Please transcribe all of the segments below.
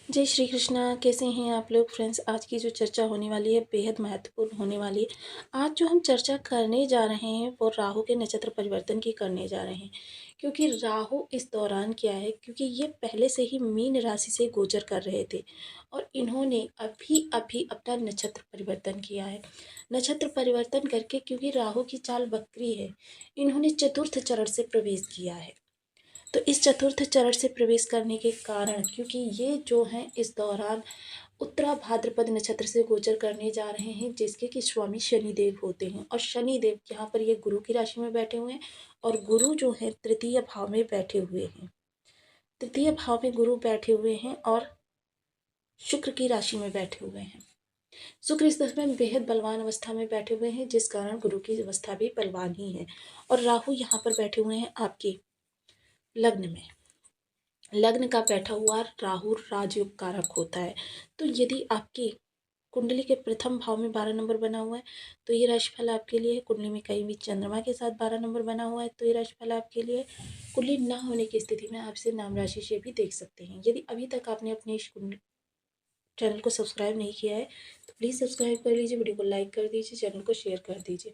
जय श्री कृष्णा। कैसे हैं आप लोग फ्रेंड्स। आज की जो चर्चा होने वाली है बेहद महत्वपूर्ण होने वाली है। आज जो हम चर्चा करने जा रहे हैं वो राहु के नक्षत्र परिवर्तन की करने जा रहे हैं, क्योंकि राहु इस दौरान क्या है, क्योंकि ये पहले से ही मीन राशि से गोचर कर रहे थे और इन्होंने अभी अभी अपना नक्षत्र परिवर्तन किया है। नक्षत्र परिवर्तन करके, क्योंकि राहु की चाल वक्री है, इन्होंने चतुर्थ चरण से प्रवेश किया है। तो इस चतुर्थ चरण से प्रवेश करने के कारण, क्योंकि ये जो हैं इस दौरान उत्तरा भाद्रपद नक्षत्र से गोचर करने जा रहे हैं, जिसके कि स्वामी शनिदेव होते हैं। और शनिदेव यहाँ पर ये गुरु की राशि में बैठे हुए हैं और गुरु जो है तृतीय भाव में बैठे हुए हैं। तृतीय भाव में गुरु बैठे हुए हैं और शुक्र की राशि में बैठे हुए हैं। शुक्र इस दशा में बेहद बलवान अवस्था में बैठे हुए हैं, जिस कारण गुरु की अवस्था भी बलवान ही है। और राहु यहाँ पर बैठे हुए हैं आपके लग्न में। लग्न का बैठा हुआ राहु राजयोग कारक होता है। तो यदि आपकी कुंडली के प्रथम भाव में 12 नंबर बना हुआ है तो ये राशिफल आपके लिए है। कुंडली में कहीं भी चंद्रमा के साथ 12 नंबर बना हुआ है तो ये राशिफल आपके लिए है। कुंडली ना होने की स्थिति में आप इसे नाम राशि से भी देख सकते हैं। यदि अभी तक आपने अपने इस चैनल को सब्सक्राइब नहीं किया है तो प्लीज़ सब्सक्राइब कर लीजिए, वीडियो को लाइक कर दीजिए, चैनल को शेयर कर दीजिए।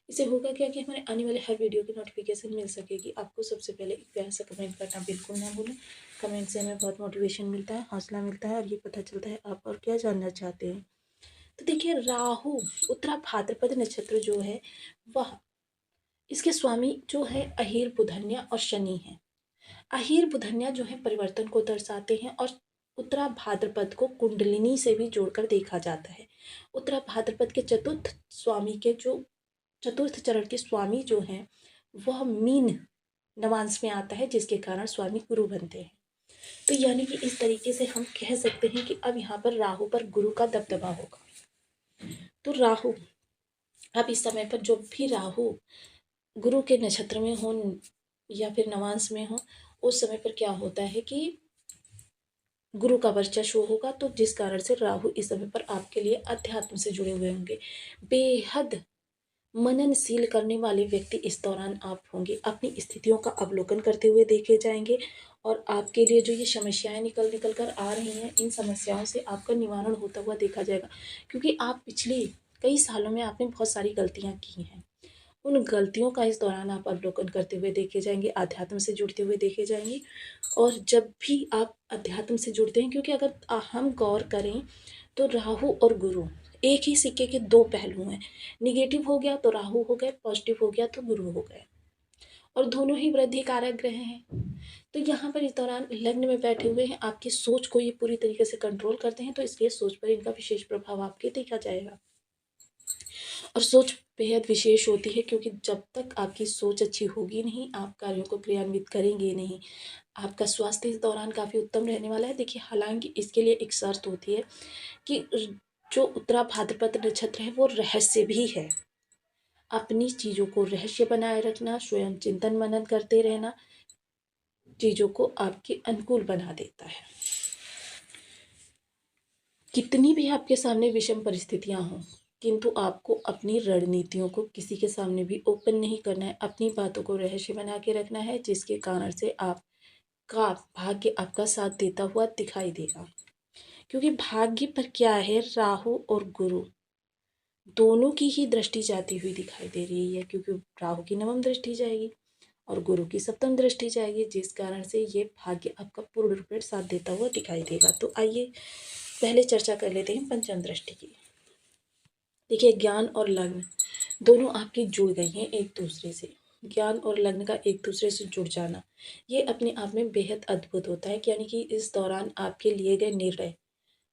इससे होगा क्या कि हमारे आने वाले हर वीडियो की नोटिफिकेशन मिल सकेगी आपको। सबसे पहले एक प्यार सा कमेंट करना बिल्कुल ना भूलें। कमेंट से हमें बहुत मोटिवेशन मिलता है, हौसला मिलता है और ये पता चलता है आप और क्या जानना चाहते हैं। तो देखिए, राहु उत्तरा भाद्रपद नक्षत्र जो है वह, इसके स्वामी जो है अहीर बुधन्या और शनि है। अहीर बुधन्या जो है परिवर्तन को दर्शाते हैं और उत्तरा भाद्रपद को कुंडलिनी से भी जोड़कर देखा जाता है। उत्तरा भाद्रपद के चतुर्थ स्वामी के जो चतुर्थ चरण के स्वामी जो हैं वह मीन नवांश में आता है, जिसके कारण स्वामी गुरु बनते हैं। तो यानी कि इस तरीके से हम कह सकते हैं कि अब यहाँ पर राहु पर गुरु का दबदबा होगा। तो राहु अब इस समय पर जो भी राहु गुरु के नक्षत्र में हो या फिर नवांश में हो, उस समय पर क्या होता है कि गुरु का वर्चस्व होगा। तो जिस कारण से राहु इस समय पर आपके लिए अध्यात्म से जुड़े हुए होंगे। बेहद मननशील करने वाले व्यक्ति इस दौरान आप होंगे। अपनी स्थितियों का अवलोकन करते हुए देखे जाएंगे और आपके लिए जो ये समस्याएं निकल निकल कर आ रही हैं, इन समस्याओं से आपका निवारण होता हुआ देखा जाएगा। क्योंकि आप पिछले कई सालों में आपने बहुत सारी गलतियां की हैं। उन गलतियों का इस दौरान आप अवलोकन करते हुए देखे जाएंगे, अध्यात्म से जुड़ते हुए देखे जाएंगे। और जब भी आप अध्यात्म से जुड़ते हैं, क्योंकि अगर हम गौर करें तो राहु और गुरु एक ही सिक्के के दो पहलू हैं। निगेटिव हो गया तो राहु हो गए, पॉजिटिव हो गया तो गुरु हो गए, और दोनों ही वृद्धि कारक ग्रह हैं। तो यहाँ पर इस दौरान लग्न में बैठे हुए हैं, आपकी सोच को ये पूरी तरीके से कंट्रोल करते हैं, तो इसलिए सोच पर इनका विशेष प्रभाव आपके देखा जाएगा। और सोच बेहद विशेष होती है, क्योंकि जब तक आपकी सोच अच्छी होगी नहीं, आप कार्यों को क्रियान्वित करेंगे नहीं। आपका स्वास्थ्य इस दौरान काफ़ी उत्तम रहने वाला है। देखिए, हालांकि इसके लिए एक शर्त होती है कि जो उत्तरा भाद्रपद नक्षत्र है वो रहस्य भी है। अपनी चीज़ों को रहस्य बनाए रखना, स्वयं चिंतन मनन करते रहना चीज़ों को आपके अनुकूल बना देता है। कितनी भी आपके सामने विषम परिस्थितियां हों, किंतु आपको अपनी रणनीतियों को किसी के सामने भी ओपन नहीं करना है। अपनी बातों को रहस्य बना के रखना है, जिसके कारण से आपका भाग्य आपका साथ देता हुआ दिखाई देगा। क्योंकि भाग्य पर क्या है, राहु और गुरु दोनों की ही दृष्टि जाती हुई दिखाई दे रही है। क्योंकि राहु की नवम दृष्टि जाएगी और गुरु की सप्तम दृष्टि जाएगी, जिस कारण से ये भाग्य आपका पूर्ण रूप से साथ देता हुआ दिखाई देगा। तो आइए पहले चर्चा कर लेते हैं पंचम दृष्टि की। देखिए, ज्ञान और लग्न दोनों आपकी जुड़ गई हैं एक दूसरे से। ज्ञान और लग्न का एक दूसरे से जुड़ जाना ये अपने आप में बेहद अद्भुत होता है। यानी कि इस दौरान आपके लिए गए निर्णय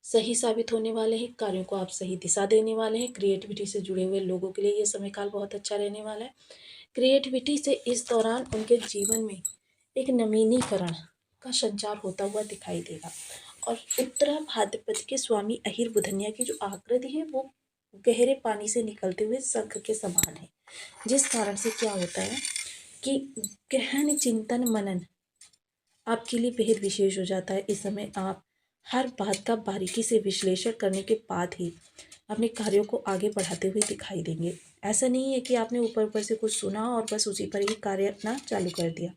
सही साबित होने वाले हैं, कार्यों को आप सही दिशा देने वाले हैं। क्रिएटिविटी से जुड़े हुए लोगों के लिए ये समय काल बहुत अच्छा रहने वाला है। क्रिएटिविटी से इस दौरान उनके जीवन में एक नवीनीकरण का संचार होता हुआ दिखाई देगा। और उत्तरा भाद्रपद के स्वामी अहीर बुधन्या की जो आकृति है वो गहरे पानी से निकलते हुए शंख के समान है, जिस कारण से क्या होता है कि गहन चिंतन मनन आपके लिए बेहद विशेष हो जाता है। इस समय आप हर बात का बारीकी से विश्लेषण करने के बाद ही अपने कार्यों को आगे बढ़ाते हुए दिखाई देंगे। ऐसा नहीं है कि आपने ऊपर ऊपर से कुछ सुना और बस उसी पर ही कार्य अपना चालू कर दिया।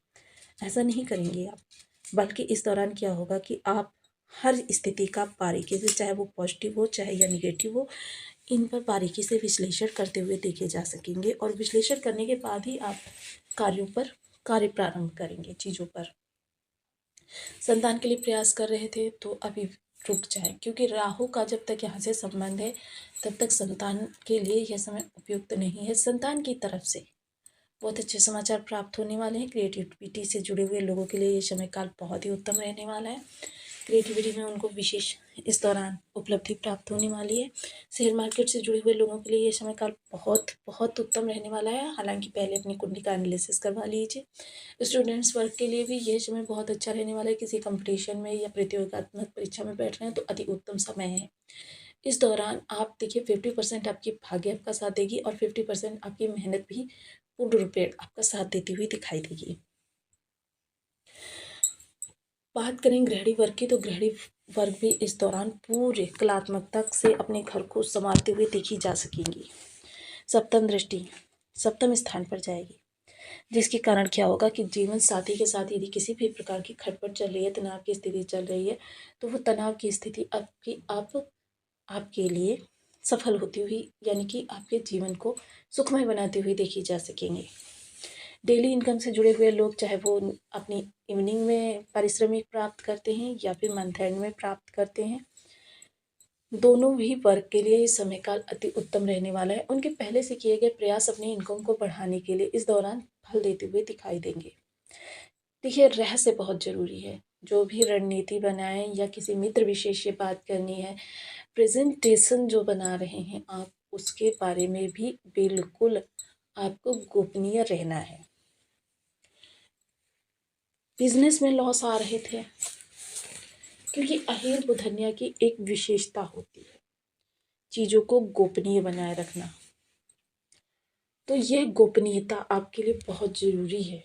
ऐसा नहीं करेंगे आप, बल्कि इस दौरान क्या होगा कि आप हर स्थिति का बारीकी से, चाहे वो पॉजिटिव हो चाहे या निगेटिव हो, इन पर बारीकी से विश्लेषण करते हुए देखे जा सकेंगे और विश्लेषण करने के बाद ही आप कार्यों पर कार्य प्रारंभ करेंगे। चीज़ों पर संतान के लिए प्रयास कर रहे थे तो अभी रुक जाएं, क्योंकि राहु का जब तक यहाँ से संबंध है तब तक संतान के लिए यह समय उपयुक्त नहीं है। संतान की तरफ से बहुत अच्छे समाचार प्राप्त होने वाले हैं। क्रिएटिविटी से जुड़े हुए लोगों के लिए ये समय काल बहुत ही उत्तम रहने वाला है। क्रिएटिविटी में उनको विशेष इस दौरान उपलब्धि प्राप्त होने वाली है। शेयर मार्केट से जुड़े हुए लोगों के लिए ये समय काल बहुत बहुत उत्तम रहने वाला है। हालांकि पहले अपनी कुंडली का एनालिसिस करवा लीजिए। स्टूडेंट्स वर्ग के लिए भी ये समय बहुत अच्छा रहने वाला है। किसी कंपटीशन में या प्रतियोगितात्मक परीक्षा में बैठ रहे हैं तो अति उत्तम समय है। इस दौरान आप देखिए 50% आपकी भाग्य आपका साथ देगी और 50% आपकी मेहनत भी पूर्ण रूपेण आपका साथ देती हुई दिखाई देगी। बात करें गृहिणी वर्ग की, तो गृहिणी वर्ग भी इस दौरान पूरे कलात्मकता से अपने घर को संवारते हुए देखी जा सकेंगी। सप्तम दृष्टि सप्तम स्थान पर जाएगी, जिसके कारण क्या होगा कि जीवन साथी के साथ यदि किसी भी प्रकार की खटपट चल रही है, तनाव की स्थिति चल रही है, तो वो तनाव की स्थिति आपके लिए सफल होती हुई, यानी कि आपके जीवन को सुखमय बनाते हुए देखी जा सकेंगे। डेली इनकम से जुड़े हुए लोग, चाहे वो अपनी इवनिंग में पारिश्रमिक प्राप्त करते हैं या फिर मंथ एंड में प्राप्त करते हैं, दोनों भी वर्ग के लिए इस समय काल अति उत्तम रहने वाला है। उनके पहले से किए गए प्रयास अपनी इनकम को बढ़ाने के लिए इस दौरान फल देते हुए दिखाई देंगे। देखिए, रहस्य बहुत जरूरी है। जो भी रणनीति बनाएं या किसी मित्र विशेष से बात करनी है, प्रेजेंटेशन जो बना रहे हैं आप, उसके बारे में भी बिल्कुल आपको गोपनीय रहना है। बिजनेस में लॉस आ रहे थे, क्योंकि अहेर बुधन्या की एक विशेषता होती है चीज़ों को गोपनीय बनाए रखना। तो ये गोपनीयता आपके लिए बहुत ज़रूरी है।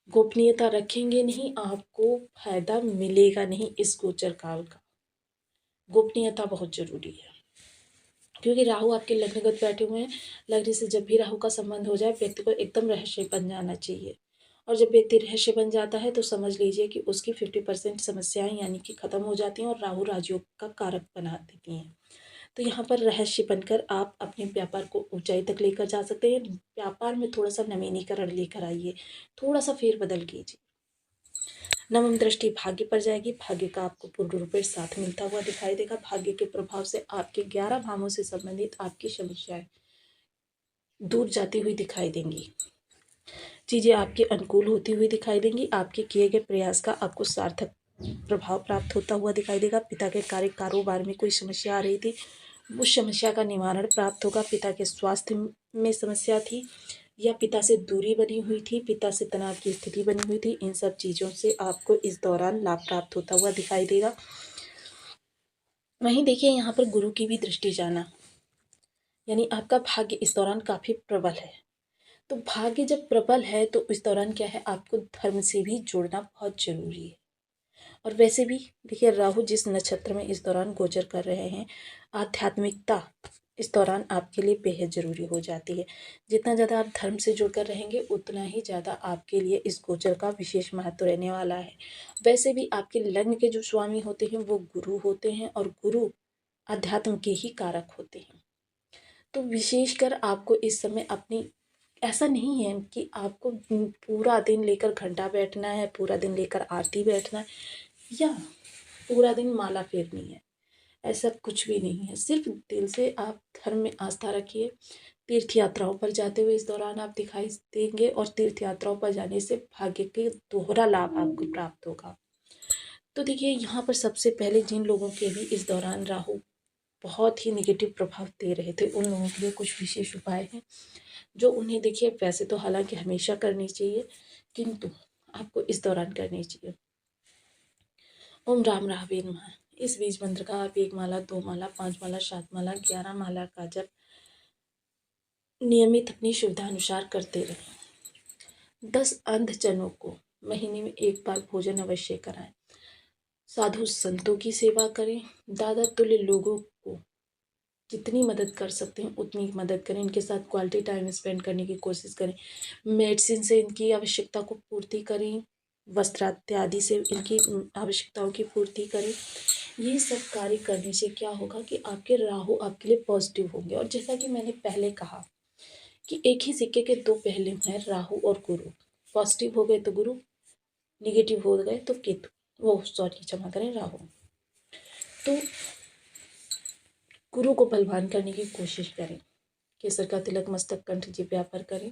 गोपनीयता रखेंगे नहीं, आपको फायदा मिलेगा नहीं इस गोचर काल का। गोपनीयता बहुत ज़रूरी है, क्योंकि राहु आपके लग्नगत बैठे हुए हैं। लग्न से जब भी राहु का संबंध हो जाए, व्यक्ति को एकदम रहस्य बन जाना चाहिए। और जब व्यक्ति रहस्य बन जाता है तो समझ लीजिए कि उसकी 50% समस्याएं यानी कि खत्म हो जाती हैं और राहु राजयोग का कारक बना देती हैं। तो यहाँ पर रहस्य बनकर आप अपने व्यापार को ऊंचाई तक लेकर जा सकते हैं। व्यापार में थोड़ा सा नवीनीकरण लेकर आइए, थोड़ा सा फेरबदल कीजिए। नवम दृष्टि भाग्य पर जाएगी। भाग्य का आपको पूर्ण रूप से साथ मिलता हुआ दिखाई देगा। भाग्य के प्रभाव से आपके 11 भावों से संबंधित आपकी समस्याएं दूर जाती हुई दिखाई देंगी। चीज़ें आपके अनुकूल होती हुई दिखाई देंगी। आपके किए गए प्रयास का आपको सार्थक प्रभाव प्राप्त होता हुआ दिखाई देगा। पिता के कार्य कारोबार में कोई समस्या आ रही थी, उस समस्या का निवारण प्राप्त होगा। पिता के स्वास्थ्य में समस्या थी या पिता से दूरी बनी हुई थी, पिता से तनाव की स्थिति बनी हुई थी, इन सब चीज़ों से आपको इस दौरान लाभ प्राप्त होता हुआ दिखाई देगा। वहीं देखिए, यहाँ पर गुरु की भी दृष्टि जाना, यानी आपका भाग्य इस दौरान काफ़ी प्रबल है। तो भाग्य जब प्रबल है तो इस दौरान क्या है, आपको धर्म से भी जुड़ना बहुत जरूरी है। और वैसे भी देखिए, राहु जिस नक्षत्र में इस दौरान गोचर कर रहे हैं, आध्यात्मिकता इस दौरान आपके लिए बेहद जरूरी हो जाती है। जितना ज़्यादा आप धर्म से जुड़कर रहेंगे, उतना ही ज़्यादा आपके लिए इस गोचर का विशेष महत्व रहने वाला है। वैसे भी आपके लग्न के जो स्वामी होते हैं वो गुरु होते हैं, और गुरु अध्यात्म के ही कारक होते हैं। तो विशेषकर आपको इस समय अपनी, ऐसा नहीं है कि आपको पूरा दिन लेकर घंटा बैठना है, पूरा दिन लेकर आरती बैठना है, या पूरा दिन माला फेरनी है, ऐसा कुछ भी नहीं है। सिर्फ दिल से आप धर्म में आस्था रखिए। तीर्थ यात्राओं पर जाते हुए इस दौरान आप दिखाई देंगे, और तीर्थ यात्राओं पर जाने से भाग्य के दोहरा लाभ आपको प्राप्त होगा। तो देखिए, यहाँ पर सबसे पहले जिन लोगों के भी इस दौरान राहु बहुत ही निगेटिव प्रभाव दे रहे थे, उन लोगों के लिए कुछ विशेष उपाय हैं जो उन्हें, देखिए वैसे तो हालांकि हमेशा करनी चाहिए, किंतु आपको इस दौरान करनी चाहिए। ओम राम राहवे नमः, इस बीज मंत्र का आप 1 माला, 2 माला, 5 माला, 7 माला, 11 माला का जप नियमित अपनी सुविधा अनुसार करते रहें। 10 अंधजनों को महीने में 1 बार भोजन अवश्य कराएं। साधु संतों की सेवा करें। दादा तुल्य लोगों को जितनी मदद कर सकते हैं उतनी मदद करें। इनके साथ क्वालिटी टाइम स्पेंड करने की कोशिश करें। मेडिसिन से इनकी आवश्यकता को पूर्ति करें। वस्त्र इत्यादि से इनकी आवश्यकताओं की पूर्ति करें। ये सब कार्य करने से क्या होगा कि आपके राहु आपके लिए पॉजिटिव होंगे। और जैसा कि मैंने पहले कहा कि एक ही सिक्के के दो पहलू हैं, राहु और गुरु। पॉजिटिव हो गए तो गुरु, निगेटिव हो गए तो केतु, वो सॉरी क्षमा करें, राहु। तो गुरु को बलवान करने की कोशिश करें। केसर का तिलक मस्तक कंठ जिभ्या पर करें।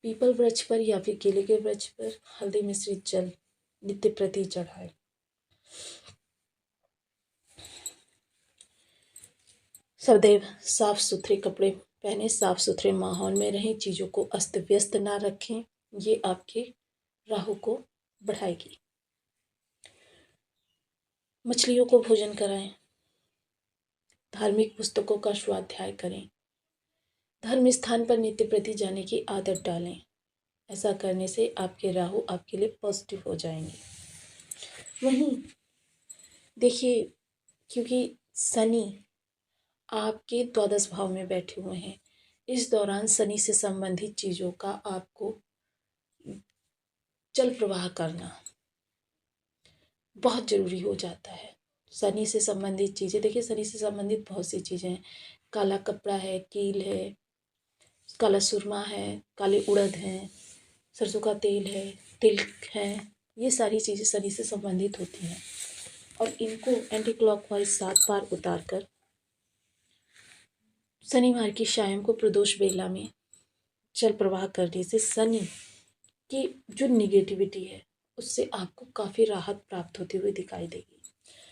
पीपल वृक्ष पर या फिर केले के वृक्ष पर हल्दी मिश्रित जल नित्य प्रति चढ़ाएं। सदैव साफ सुथरे कपड़े पहने, साफ सुथरे माहौल में रहें, चीज़ों को अस्त व्यस्त ना रखें, ये आपके राहु को बढ़ाएगी। मछलियों को भोजन कराएं। धार्मिक पुस्तकों का स्वाध्याय करें। धर्म स्थान पर नित्य प्रति जाने की आदत डालें। ऐसा करने से आपके राहु आपके लिए पॉजिटिव हो जाएंगे। वहीं देखिए, क्योंकि शनि आपके द्वादश भाव में बैठे हुए हैं, इस दौरान शनि से संबंधित चीज़ों का आपको जल प्रवाह करना बहुत ज़रूरी हो जाता है। शनि से संबंधित चीज़ें, देखिए शनि से संबंधित बहुत सी चीज़ें हैं। काला कपड़ा है, कील है, काला सुरमा है, काले उड़द हैं, सरसों का तेल है, तिल है, ये सारी चीज़ें शनि से संबंधित होती हैं। और इनको एंटी क्लॉकवाइज 7 बार उतार कर शनिवार की शाम को प्रदोष बेला में जल प्रवाह करने से शनि की जो निगेटिविटी है उससे आपको काफ़ी राहत प्राप्त होती हुई दिखाई देगी।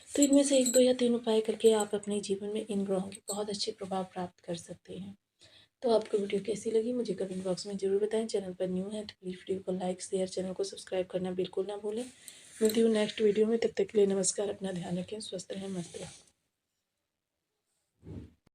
तो इनमें से 1, 2 या 3 उपाय करके आप अपने जीवन में इन ग्रहों के बहुत अच्छे प्रभाव प्राप्त कर सकते हैं। तो आपको वीडियो कैसी लगी मुझे कमेंट बॉक्स में ज़रूर बताएं। चैनल पर न्यू है तो प्लीज़ वीडियो को लाइक शेयर, चैनल को सब्सक्राइब करना बिल्कुल ना भूलें। मिलती हूँ नेक्स्ट वीडियो में, तब तक के लिए नमस्कार। अपना ध्यान रखें, स्वस्थ रहें, मस्त रहें।